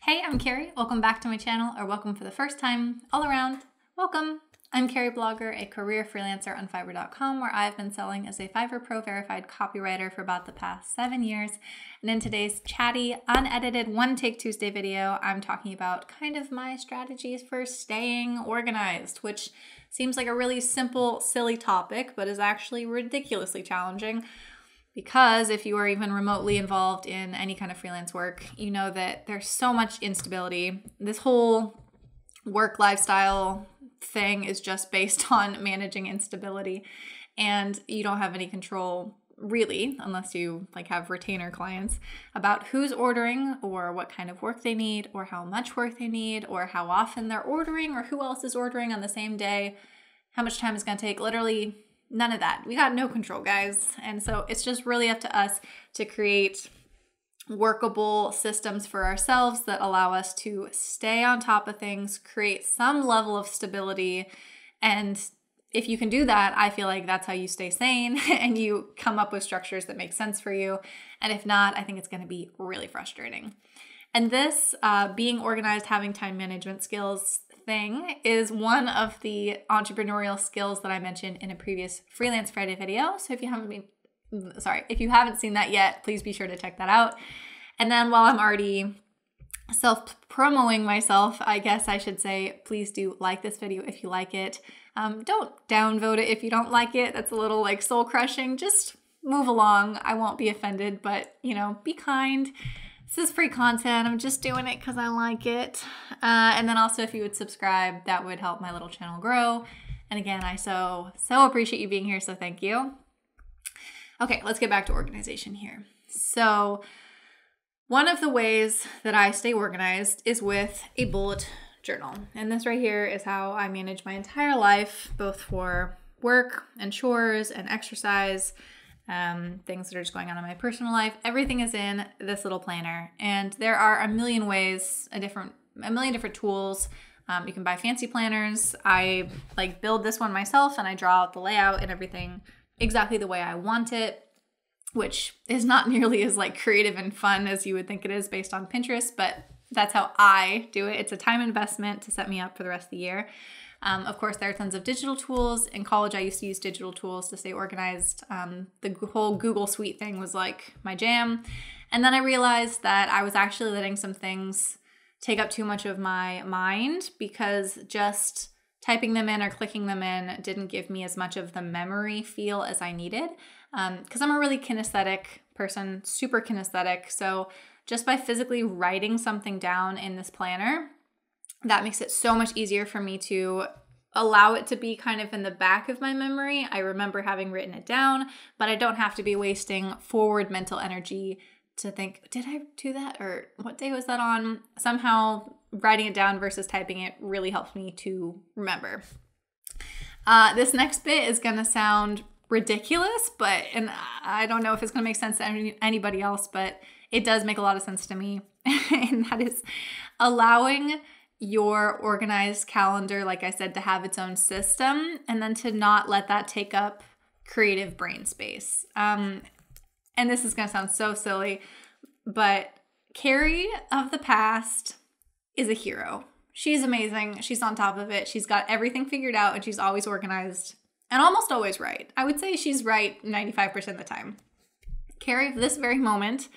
Hey, I'm Carrie. Welcome back to my channel, or welcome for the first time. All around, welcome. I'm Carrieblogger, a career freelancer on Fiverr.com, where I've been selling as a Fiverr Pro verified copywriter for about the past 7 years. And in today's chatty, unedited One Take Tuesday video, I'm talking about kind of my strategies for staying organized, which seems like a really simple, silly topic, but is actually ridiculously challenging. Because if you are even remotely involved in any kind of freelance work, you know that there's so much instability. This whole work lifestyle thing is just based on managing instability, and you don't have any control really, unless you have retainer clients, about who's ordering or what kind of work they need or how much work they need or how often they're ordering or who else is ordering on the same day, how much time it's going to take. Literally none of that. We got no control, guys. And so it's just really up to us to create workable systems for ourselves that allow us to stay on top of things, create some level of stability. And if you can do that, I feel like that's how you stay sane and you come up with structures that make sense for you. And if not, I think it's going to be really frustrating. And this being organized, having time management skills thing is one of the entrepreneurial skills that I mentioned in a previous Freelance Friday video. So if you haven't seen that yet, please be sure to check that out. And then while I'm already self-promoting myself, I guess I should say, please do like this video if you like it. Don't downvote it if you don't like it. That's a little soul crushing. Just move along. I won't be offended, but be kind. This is free content. I'm just doing it because I like it. And then also if you would subscribe, that would help my little channel grow. And again, I so appreciate you being here, so thank you. Okay, let's get back to organization here. So one of the ways that I stay organized is with a bullet journal. And this right here is how I manage my entire life, both for work and chores and exercise, things that are just going on in my personal life. Everything is in this little planner, and there are a million ways, a million different tools. You can buy fancy planners. I build this one myself, and I draw out the layout and everything exactly the way I want it, which is not nearly as creative and fun as you would think it is based on Pinterest, but that's how I do it. It's a time investment to set me up for the rest of the year. Of course, there are tons of digital tools. In college, I used to use digital tools to stay organized. The whole Google Suite thing was my jam. And then I realized that I was actually letting some things take up too much of my mind, because just typing them in or clicking them in didn't give me as much of the memory feel as I needed. Because I'm a really kinesthetic person, super kinesthetic. So just by physically writing something down in this planner, that makes it so much easier for me to allow it to be kind of in the back of my memory. I remember having written it down, but I don't have to be wasting forward mental energy to think, did I do that? Or what day was that on? Somehow writing it down versus typing it really helps me to remember. This next bit is going to sound ridiculous, and I don't know if it's going to make sense to anybody else, but it does make a lot of sense to me. And that is allowing your organized calendar, like I said, to have its own system, and then to not let that take up creative brain space. And this is going to sound so silly, but Carrie of the past is a hero. She's amazing. She's on top of it. She's got everything figured out, and she's always organized and almost always right. I would say she's right 95% of the time. Carrie of this very moment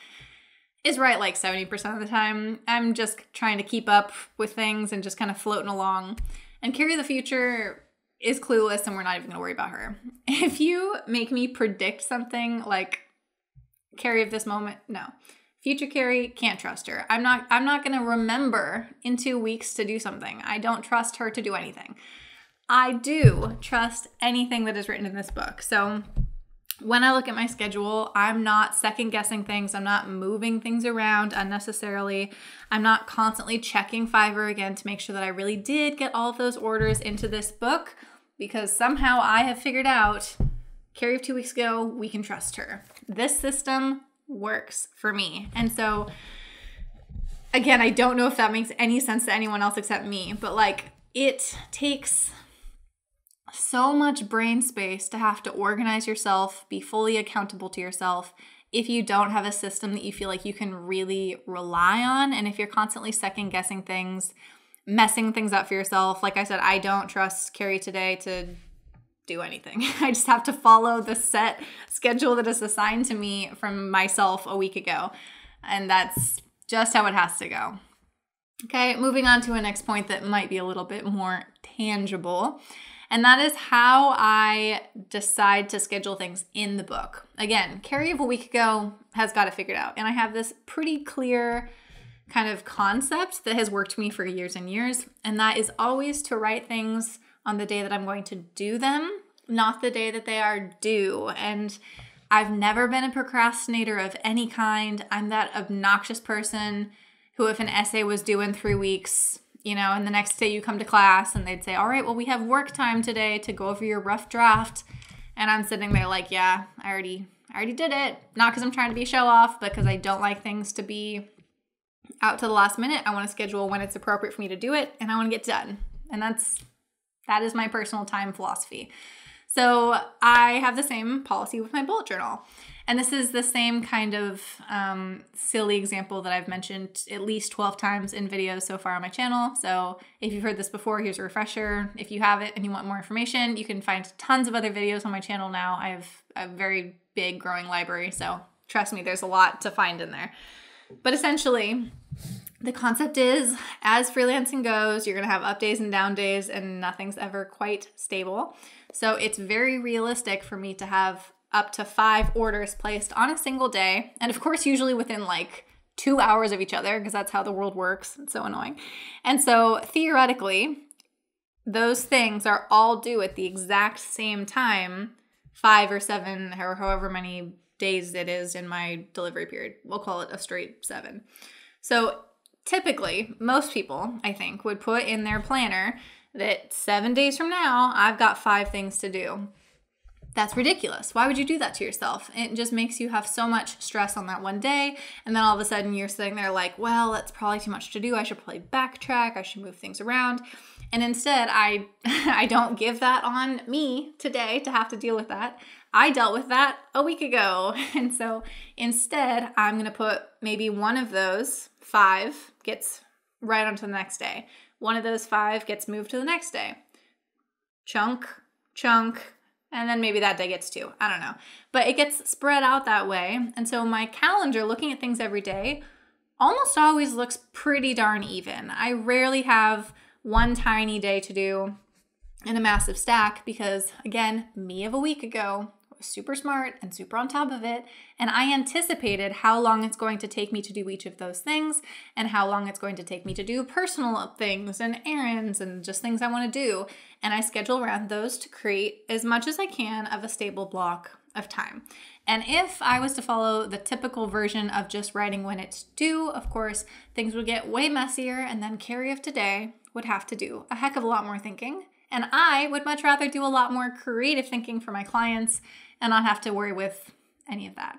is right 70% of the time. I'm just trying to keep up with things and just kind of floating along. And Carrie of the future is clueless, and we're not even going to worry about her. If you make me predict something like Carrie of this moment, no. Future Carrie, can't trust her. I'm not going to remember in 2 weeks to do something. I don't trust her to do anything. I do trust anything that is written in this book. So when I look at my schedule, I'm not second guessing things. I'm not moving things around unnecessarily. I'm not constantly checking Fiverr again to make sure that I really did get all of those orders into this book, because somehow I have figured out Carrie of 2 weeks ago, we can trust her. This system works for me. And so again, I don't know if that makes any sense to anyone else except me, but it takes so much brain space to have to organize yourself, be fully accountable to yourself, if you don't have a system that you feel like you can really rely on, and if you're constantly second guessing things, messing things up for yourself. Like I said, I don't trust Carrie today to do anything. I just have to follow the set schedule that is assigned to me from myself a week ago. And that's just how it has to go. Okay, moving on to a next point that might be a little bit more tangible. And that is how I decide to schedule things in the book. Again, Carrie of a week ago has got it figured out. And I have this pretty clear kind of concept that has worked for me for years and years. And that is always to write things on the day that I'm going to do them, not the day that they are due. And I've never been a procrastinator of any kind. I'm that obnoxious person who, if an essay was due in 3 weeks, and the next day you come to class and they'd say, all right, well, we have work time today to go over your rough draft. And I'm sitting there like, yeah, I already did it. Not because I'm trying to be show off, but because I don't like things to be out to the last minute. I want to schedule when it's appropriate for me to do it, and I want to get done. And that is my personal time philosophy. So I have the same policy with my bullet journal. And this is the same kind of silly example that I've mentioned at least 12 times in videos so far on my channel. So if you've heard this before, here's a refresher. If you have it and you want more information, you can find tons of other videos on my channel now. I have a very big growing library, so trust me, there's a lot to find in there. But essentially, the concept is, as freelancing goes, you're going to have up days and down days, and nothing's ever quite stable. So it's very realistic for me to have up to 5 orders placed on a single day. And of course, usually within like 2 hours of each other, because that's how the world works. It's so annoying. And so theoretically, those things are all due at the exact same time, 5 or 7 or however many days it is in my delivery period. We'll call it a straight 7. So typically, most people, I think, would put in their planner that 7 days from now, I've got 5 things to do. That's ridiculous. Why would you do that to yourself? It just makes you have so much stress on that one day. And then all of a sudden you're sitting there like, well, that's probably too much to do. I should probably backtrack. I should move things around. And instead, I don't give that on me today to have to deal with that. I dealt with that a week ago. And so instead, I'm going to put maybe one of those 5 gets right onto the next day. One of those 5 gets moved to the next day. Chunk, and then maybe that day gets 2. I don't know. But it gets spread out that way. And so my calendar, looking at things every day, almost always looks pretty darn even. I rarely have one tiny day to do in a massive stack because, again, me of a week ago was super smart and super on top of it. And I anticipated how long it's going to take me to do each of those things and how long it's going to take me to do personal things and errands and just things I want to do. And I schedule around those to create as much as I can of a stable block of time. And if I was to follow the typical version of just writing when it's due, of course, things would get way messier, and then Carrie of today would have to do a heck of a lot more thinking. And I would much rather do a lot more creative thinking for my clients and not have to worry with any of that.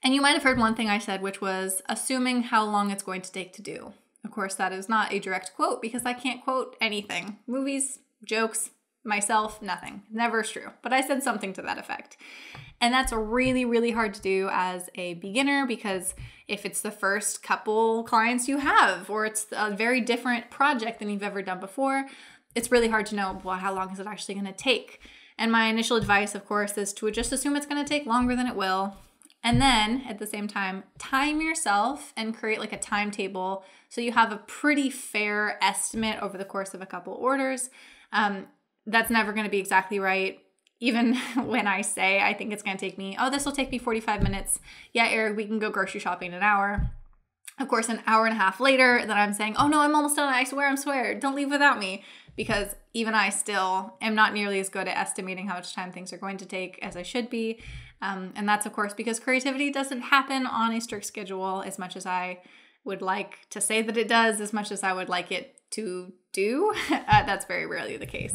And you might have heard one thing I said, which was assuming how long it's going to take to do. Of course, that is not a direct quote because I can't quote anything. Movies, jokes, myself, nothing. Never is true. But I said something to that effect. And that's really, really hard to do as a beginner because if it's the first couple clients you have or it's a very different project than you've ever done before, it's really hard to know, well, how long is it actually going to take? And my initial advice, of course, is to just assume it's going to take longer than it will. And then at the same time, time yourself and create like a timetable so you have a pretty fair estimate over the course of a couple orders. That's never going to be exactly right. Even when I say I think it's going to take me, this will take me 45 minutes. Yeah, Eric, we can go grocery shopping in an hour. Of course, an hour and a half later, then I'm saying, oh no, I'm almost done. I swear, don't leave without me. Because even I still am not nearly as good at estimating how much time things are going to take as I should be. And that's, of course, because creativity doesn't happen on a strict schedule as much as I would like to say that it does, as much as I would like it to do. That's very rarely the case.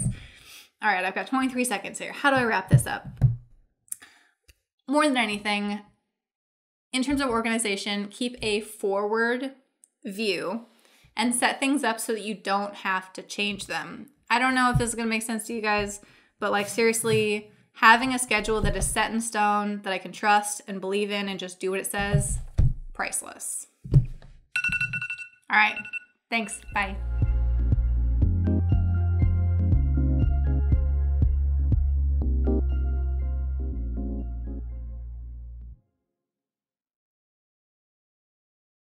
All right, I've got 23 seconds here. How do I wrap this up? More than anything, in terms of organization, keep a forward view and set things up so that you don't have to change them. I don't know if this is going to make sense to you guys, but like seriously, Having a schedule that is set in stone, that I can trust and believe in and just do what it says, priceless. All right, thanks, bye.